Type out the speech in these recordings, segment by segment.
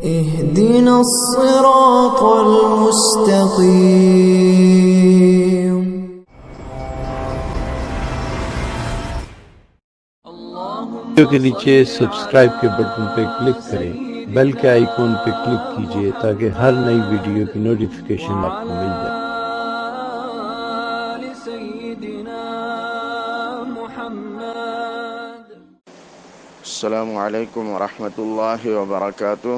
اهدنا الصراط المستقيم. ویڈیو کے نیچے سبسکرائب کے بٹن پہ کلک کریں، بیل کے آئیکن پہ کلک کیجئے تاکہ ہر نئی ویڈیو کی نوٹیفیکیشن آپ کو مل جائے۔ السلام علیکم ورحمۃ اللہ وبرکاتہ۔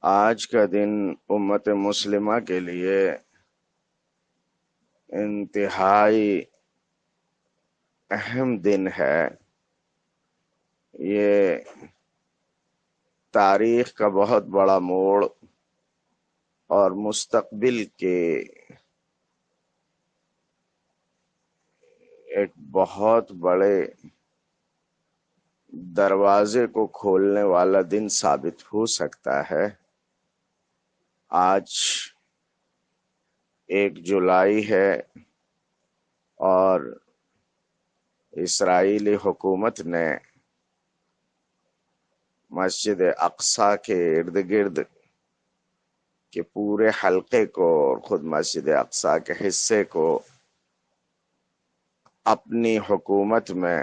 آج کا دن امت مسلمہ کے لیے انتہائی اہم دن ہے۔ یہ تاریخ کا بہت بڑا موڑ اور مستقبل کے ایک بہت بڑے دروازے کو کھولنے والا دن ثابت ہو سکتا ہے۔ آج 1 جولائی ہے اور اسرائیلی حکومت نے مسجد اقصی کے ارد گرد کے پورے حلقے کو اور خود مسجد اقصی کے حصے کو اپنی حکومت میں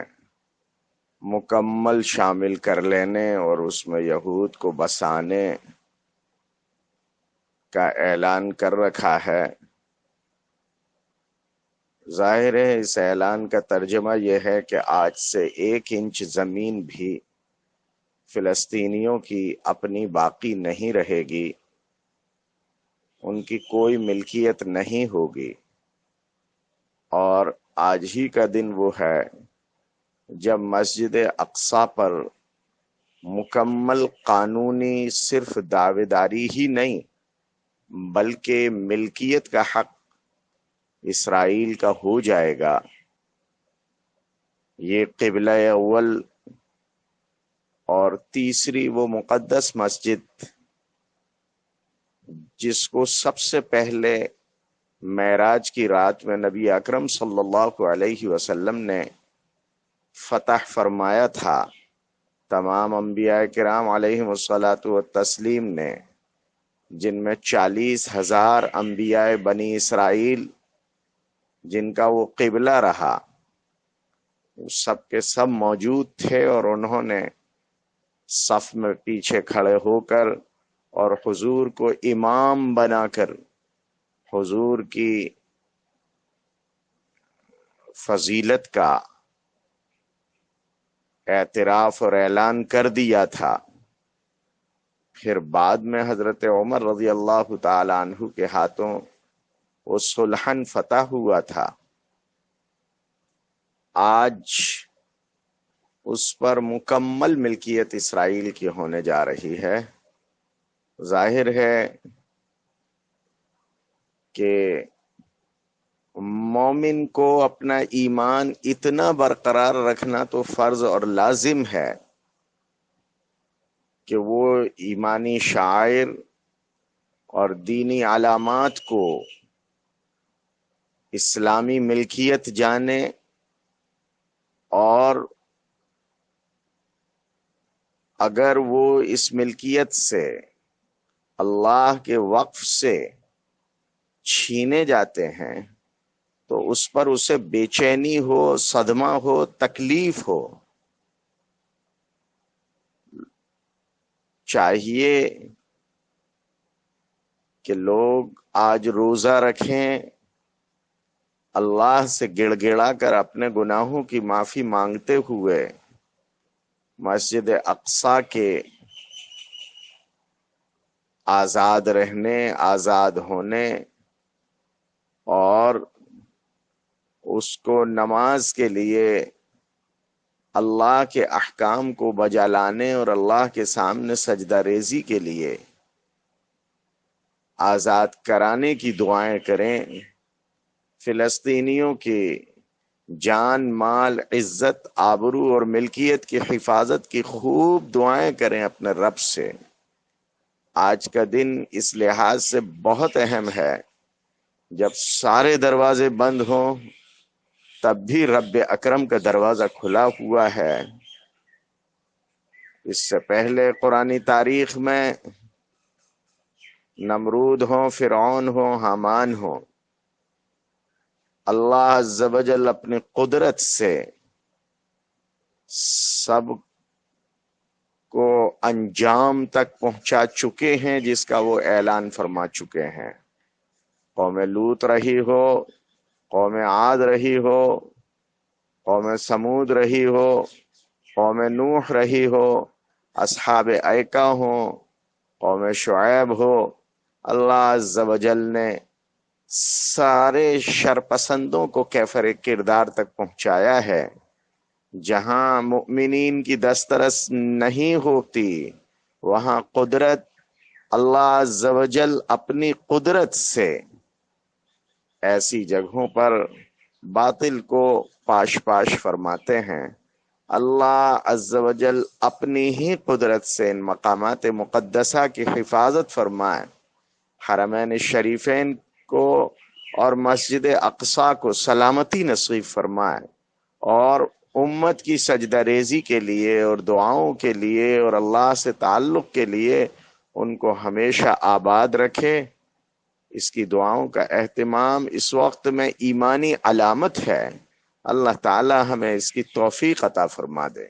مکمل شامل کر لینے اور اس میں یہود کو بسانے کا اعلان کر رکھا ہے۔ ظاہر ہے اس اعلان کا ترجمہ یہ ہے کہ آج سے 1 انچ زمین بھی فلسطینیوں کی اپنی باقی نہیں رہے گی، ان کی کوئی ملکیت نہیں ہوگی۔ اور آج ہی کا دن وہ ہے جب مسجد اقصی پر مکمل قانونی صرف دعویداری ہی نہیں بلکہ ملکیت کا حق اسرائیل کا ہو جائے گا۔ یہ قبلہ اول اور تیسری وہ مقدس مسجد جس کو سب سے پہلے معراج کی رات میں نبی اکرم صلی اللہ علیہ وسلم نے فتح فرمایا تھا، تمام انبیاء کرام علیہم الصلاۃ والتسلیم نے، جن میں 40,000 انبیاء بنی اسرائیل جن کا وہ قبلہ رہا، وہ سب کے سب موجود تھے اور انہوں نے صف میں پیچھے کھڑے ہو کر اور حضور کو امام بنا کر حضور کی فضیلت کا اعتراف اور اعلان کر دیا تھا۔ پھر بعد میں حضرت عمر رضی اللہ تعالی عنہ کے ہاتھوں وہ صلحاً فتح ہوا تھا۔ آج اس پر مکمل ملکیت اسرائیل کی ہونے جا رہی ہے۔ ظاہر ہے کہ مومن کو اپنا ایمان اتنا برقرار رکھنا تو فرض اور لازم ہے کہ وہ ایمانی شعائر اور دینی علامات کو اسلامی ملکیت جانے اور اگر وہ اس ملکیت سے اللہ کے وقف سے چھینے جاتے ہیں تو اس پر اسے بے چینی ہو، صدمہ ہو، تکلیف ہو۔ چاہیے کہ لوگ آج روزہ رکھیں، اللہ سے گڑ گڑا کر اپنے گناہوں کی معافی مانگتے ہوئے مسجد اقصی کے آزاد رہنے، آزاد ہونے اور اس کو نماز کے لیے اللہ کے احکام کو بجا لانے اور اللہ کے سامنے سجدہ ریزی کے لیے آزاد کرانے کی دعائیں کریں۔ فلسطینیوں کی جان، مال، عزت، آبرو اور ملکیت کی حفاظت کی خوب دعائیں کریں اپنے رب سے۔ آج کا دن اس لحاظ سے بہت اہم ہے، جب سارے دروازے بند ہوں تب بھی رب اکرم کا دروازہ کھلا ہوا ہے اس سے پہلے قرآنی تاریخ میں نمرود ہوں، فرعون ہوں، حامان ہوں، اللہ عز و جل اپنی قدرت سے سب کو انجام تک پہنچا چکے ہیں، جس کا وہ اعلان فرما چکے ہیں۔ قوم لوط رہی ہو، قوم عاد رہی ہو، قوم سمود رہی ہو، قوم نوح رہی ہو، اصحاب ایکا ہوں، قوم شعیب ہو، اللہ عز و جل نے سارے شرپسندوں کو کیفر کردار تک پہنچایا ہے۔ جہاں مؤمنین کی دسترس نہیں ہوتی، وہاں قدرت اللہ عز و جل اپنی قدرت سے ایسی جگہوں پر باطل کو پاش پاش فرماتے ہیں۔ اللہ عز و جل اپنی ہی قدرت سے ان مقامات مقدسہ کی حفاظت فرمائے، حرمین شریفین کو اور مسجد اقصی کو سلامتی نصیب فرمائے، اور امت کی سجدہ ریزی کے لیے اور دعاؤں کے لیے اور اللہ سے تعلق کے لیے ان کو ہمیشہ آباد رکھے۔ اس کی دعاؤں کا اہتمام اس وقت میں ایمانی علامت ہے۔ اللہ تعالی ہمیں اس کی توفیق عطا فرما دے۔